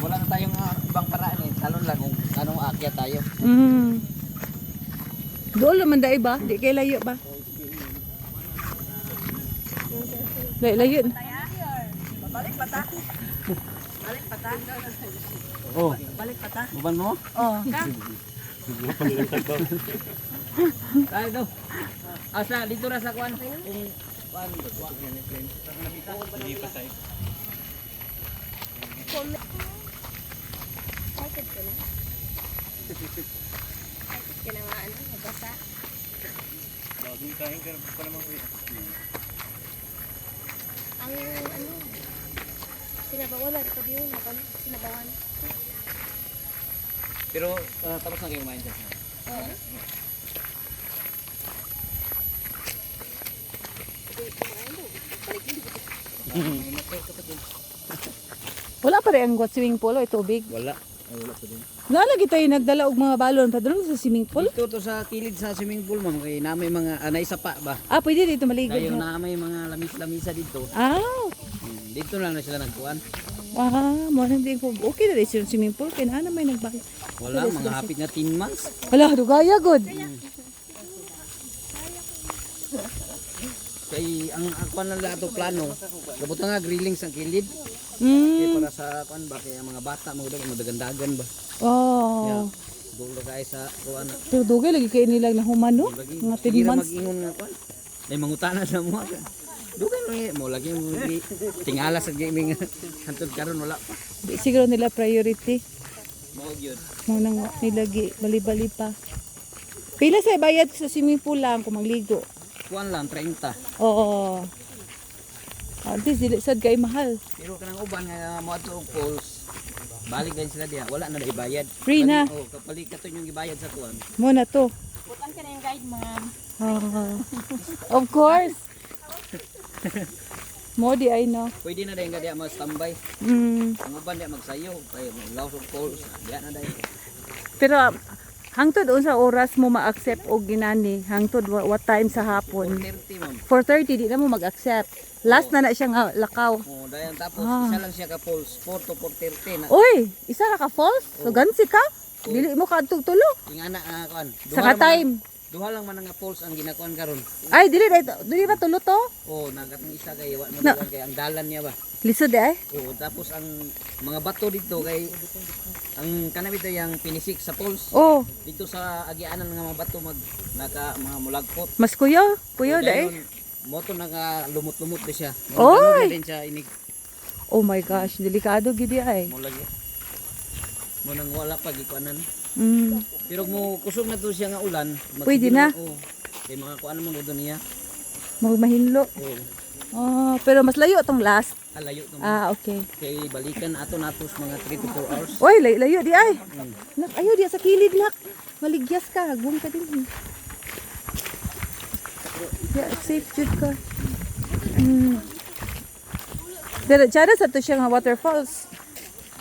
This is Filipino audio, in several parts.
wala na tayong ibang paraan eh. Talon lang kung anong aakyat tayo. Doon naman dai ba? Di kay layo ba? Layo. Balik pata. Balik pata. Oh, Balik pata. buban mo? Oh, ka. Tayo daw. Asa dito ra sa kuan. Kung kuan kuan yan ni friend. Hindi pa tayo. Excited ka na? Excited ka na nga ano, nabasa? Bagong kain ka pa naman ko. Ang ano, sinabawan na, ito yun, sinabawan. Pero tapos na kayo kumain dyan. Oo. Wala pa rin ang swimming pool o tubig. Wala. Ay, wala pa din. Nalagi tayo nagdala og mga balon pa doon sa swimming pool. Dito to sa kilid sa swimming pool ma'am kay na may mga anay sapa ba. Ah, pwede dito maligod. Dayon No? na may mga lamis-lamisa dito. Ah, Dito lang na sila nagkuan. mo hindi ko okay na rin sa swimming pool kay na may nagbalik. Wala mga hapit na 10 months. Wala, dugaya god. Kay ang akuan na lato plano. Gabutan nga grilling sa kilid. Kay para sa akuan ba kay ang mga bata mo daw madagandagan ba. Oh. Yeah. Dulo kay sa kuan. Pero dugay lagi kay nila na humano. Mga 10 months. Mag-ingon nga kuan. May mangutana sa mo. Dugay mo lagi mo tingala sa gaming hantod karon wala pa. Di siguro nila priority. Mao gyud. Mo nang nilagi bali-bali pa. Pila sa bayad sa swimming pool lang kung magligo. Kuan lang 30. Oo. At least dili sad kay mahal. Pero kanang uban nga mo ato og pools. Balik din sila diha. Wala na ibayad. Free na. Oh, kapalik ka to yung ibayad sa kuan. Mo na to. Butan ka na yung guide, ma'am. Of course. Mo di ay no. Pwede na din diha mag-standby. Ang uban diha magsayo kay laos og pools. Diha na dai. Pero hangtod unsa oras mo ma-accept og ginani? Hangtod what time sa hapon? 30 ma'am. 4:30 di na mo mag-accept. Last na siya nga lakaw. Oh, dayan tapos isa lang siya ka pools 4 to 4:30 na. Oy, isa ra ka falls? So gansi ka? Dili mo ka tulo. Ingana kuan. Sa ka time. Duha lang man nga pools ang ginakuan karon. Ay, dili ba tulo to? Oh, nagatong isa kay wa mo Na- kay ang dalan niya ba. Lisod ay. Oo, tapos ang mga bato dito kay ang kanabit yung pinisik sa pools. Oh, Dito sa agianan nga mga bato mga mulagpot. mas kuyo dai. Moto naka lumot-lumot na siya. Oy! Na din siya inig Oh my gosh, delikado gid ay. mo lagi. Mo nang wala pa gikuanan. Mm. Pero mo kusog na to siya nga ulan. Pwede na. Oo. Kay mga kuan mo gud niya. Mahinlo. Oo. Oh, pero mas layo tong last. Alayo to. Ah, okay. Kay balikan ato natos mga 3 to 4 hours. Oy, layo di ay. Nak, ayo di sa kilid nak. Maligyas ka, hagwon ka din. Yeah, safe jud ka. Pero tsara sa to siya nga waterfalls.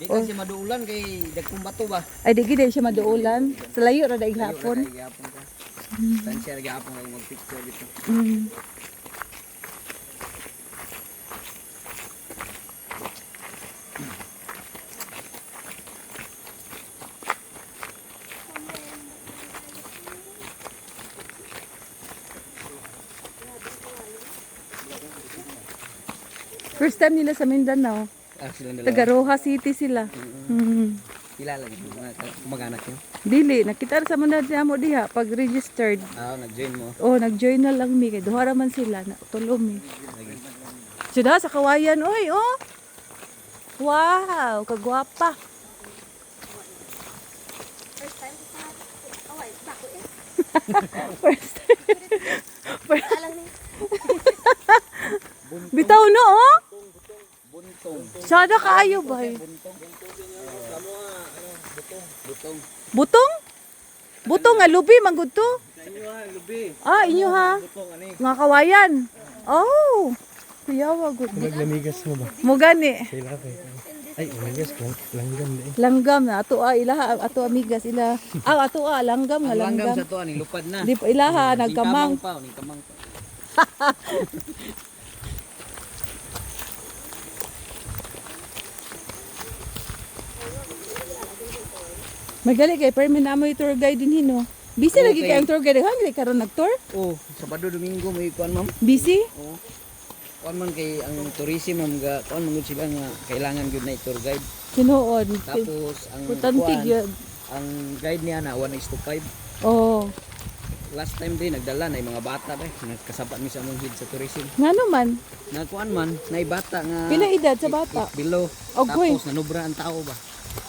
Di kasi maduulan kay dagkong bato ba. Ay, di gid siya maduulan. Sa layo ra daig hapon. Gihapon ka. Tansya ra gihapon ka mag-picture dito. Mm. First time nila sa Mindanao. Ah, silang Taga dalawa. Roja City sila. Mm. Kilala niyo mga kumag-anak niyo. Dili, nakita sa mga mo diha pag registered. Ah, nag-join mo. Oh, nag-join na lang mi kay duha ra man sila na tulom mi. Sudah sa kawayan oy, oh. Wow, kagwapa. First time sa away, bako eh. First. Alam ni. Bitaw no, oh. Buntong. Sada kaayo ba? Butong. Butong? Butong nga lubi manggud to. Inyo ha, lubi. Ah, inyo ha. Butong ani. Nga kawayan. Oh. Kuyawa gud. Naglamigas mo ba? Mo gani. Sila pa. Ay, umigas ko. Langgam na eh. Langgam na ato ilaha ato amigas ila. Ah, ato langgam nga Ang langgam langgam. sa to ani lupad na. Di pa ilaha nagkamang. Ning kamang pa. Magali kay permi na mo yung tour guide din hino. Busy lagi Okay. kay ang tour guide. Hangli karon nag-tour? Oh, Sabado Domingo may kuan ma'am. Busy? Oh. Kuan man kay ang tourism ma'am ga kuan man gud sila nga kailangan gyud na tour guide. Tinuod. Tapos ang Importante kuan, gyud. ang guide niya na 1:5. Oh. Last time din nagdala na yung mga bata ba, nagkasabat mi sa among head sa tourism. Ngano man? Nagkuan man, na bata nga Pila edad sa bata? below. Ogoy. Tapos nanubra ang tao ba.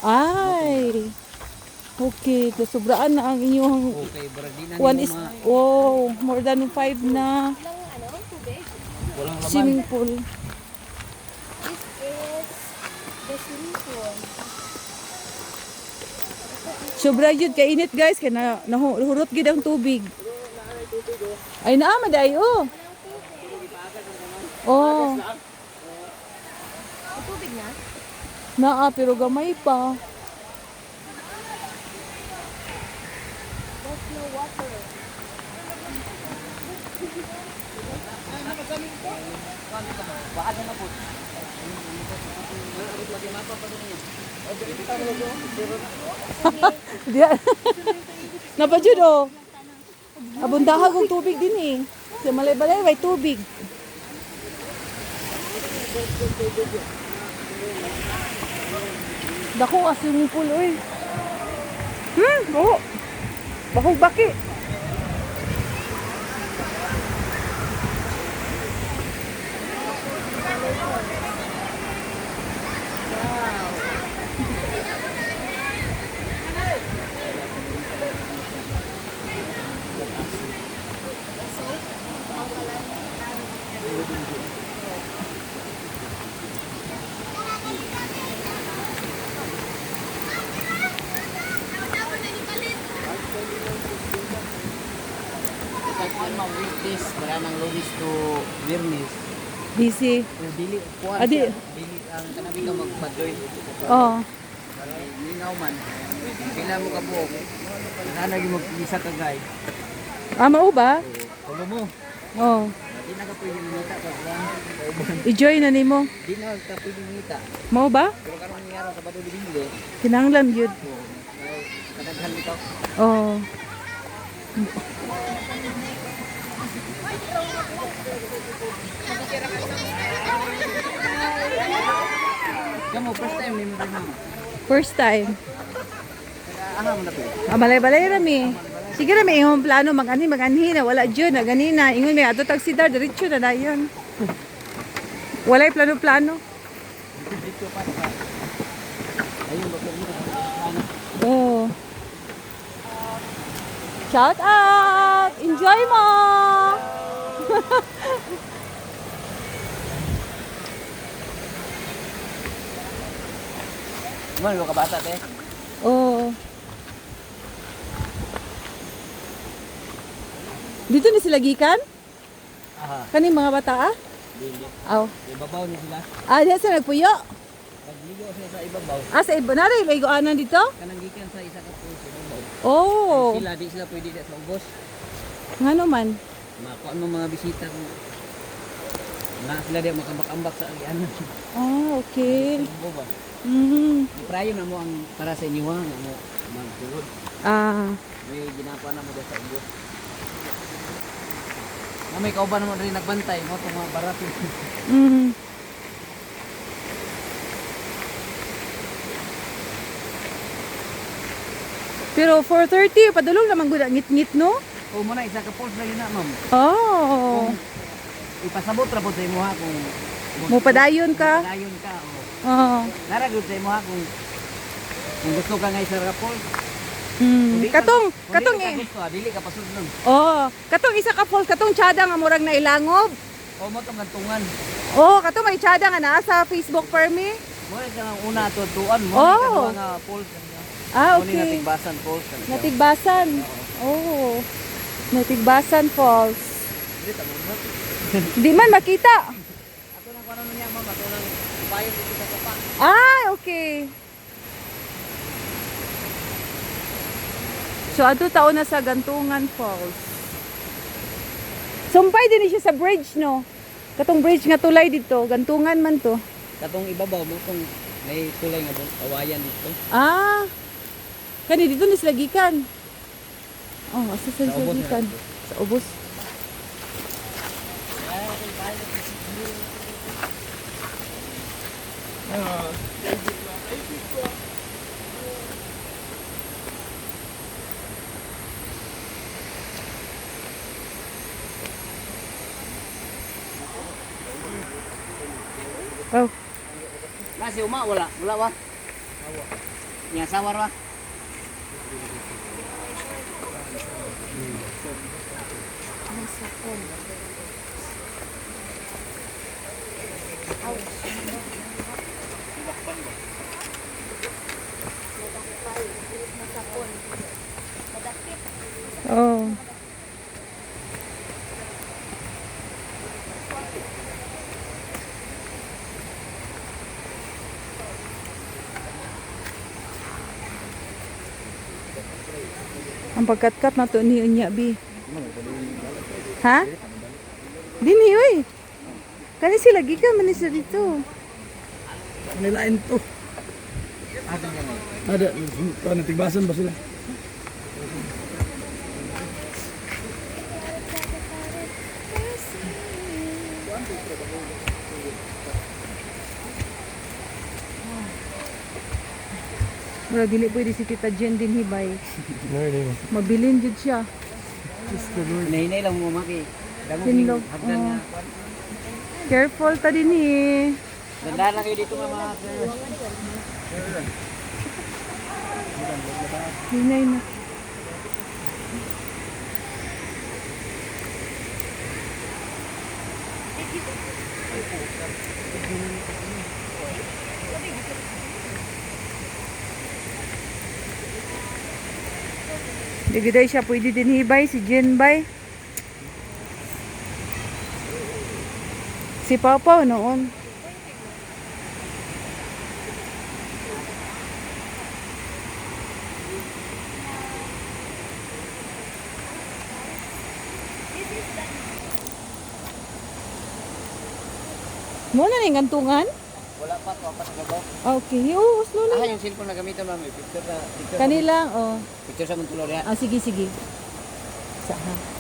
Ay. Okay, sobraan na ang inyong Okay, barag di na one nimo is oh, more than 5 na walang laman. swimming pool. This is the swimming pool. Sobra jud ka init guys kay nahurot gid ang tubig. Ay naa maday oh. Oh, May tubig na? naa pero gamay pa. There's no water. Diya. Napajud oh. Abundahag ang tubig din eh. Sa malay-balay may tubig. Dako ka swimming pool oy. Oo. Bakog baki. Kuan ma'am weekdays para nang Lunes to Biyernes. Busy. Dili kuan. Adi. siya, Dili ang kanabi ka magpa-join. Oh. Para linaw man. Pila mo ka buok. Nana gyud mag-isa ka guide. Ah, mao ba? Tulo mo. Oh. Di na ka pwede mangita ka kuan. I-join na nimo. Di na ka pwede mangita. Mao ba? Pero karon ni araw Sabado Domingo. Kinahanglan gyud. Kadaghan bitaw. Oh. Kamu first time ni mo rin ma'am. First time. Aha mo na pwede. Balay-balay rami. Sige rami imong plano mag-anhi na wala jud na ganina. Ingon may ato tagsidar diretso na dayon. Walay plano-plano. Ayun ba pwede. Oh. Shout out! Enjoy mo! Mo ka bata te. Oh. Dito ni sila gikan? Aha. Kaning mga bata ah? Dili. Aw. Ibabaw ni sila. Ah, diya sa nagpuyo. Nagligo sila sa ibabaw. Ah, sa iba na rin. Laygoanan dito? Kanang gikan sa isa ka pool sa ibabaw. Oh. Sila di sila pwede sa ubos. Nga naman. Makuha mo mga bisita kung na sila di makambak-ambak sa agianan. Ah, okay. Ibabaw ba? Prayo na mo ang para sa inyo nga mo magtulod. Ah. May ginapa na mo dyan sa ubos. Na may kauban naman rin nagbantay mo itong mga barat. Mm. Pero 4:30 padulong naman gud ang ngit-ngit no? O mo na isa ka pulse na yun na ma'am. Oh. Ipasabot ra po sa imo ha kung Mo padayon ka? Padayon ka o Oo. naragod sa imo ha kung gusto ka nga isa ka pulse. Katong eh. Gusto, dili ka pasudlog. Oh, katong isa ka falls, katong tsada nga murag na ilangob. O mo tong gantungan. Oh, katong may tsada nga naa sa Facebook per me. Mo na ang una tutuan mo Oh. nga pulse. Ah, Kunin okay. natigbasan pulse ka na siya. Natigbasan. Oh. Natigbasan falls. Di man makita. Ato nang kuno niya ma'am, ato nang bayo dito sa kapa. Ah, okay. So, ato taon na sa Gantungan Falls. Sumpay din siya sa bridge, no? Katong bridge nga tulay dito. Gantungan man to. Katong ibabaw mo kung may tulay nga awayan dito. Ah, Kani dito ni sila gikan. Oh, asa sila Sa ubos gikan? Sa ubos. Oh, Nasi uma wala, wala wa. Nya sawar wa. oh. Ang pagkat-kat na to ni unya bi. Ha? Dini oy. Kani sila gikan man ni sila dito. Nilain to. Ada, paano tigbasan ba sila? Mura dili pwede si Tita Jen din hibay. Nari mo. Mabilin jud siya. Hinay lang mo maki. Damo Hinlog, ning hagdan nga. Careful ta din eh. Ganda lang kayo dito mga Hinay na. Di siya pwede din hibay si Jen bay. Si Papa noon. Muna na yung gantungan? wala pa to apat na ba. Okay, oo, slow Ah, lang. yung cellphone na gamitan mami. Picture Kanila, oh. Picture sa mong tulor ya. Ah, sige, sige. Sa ha.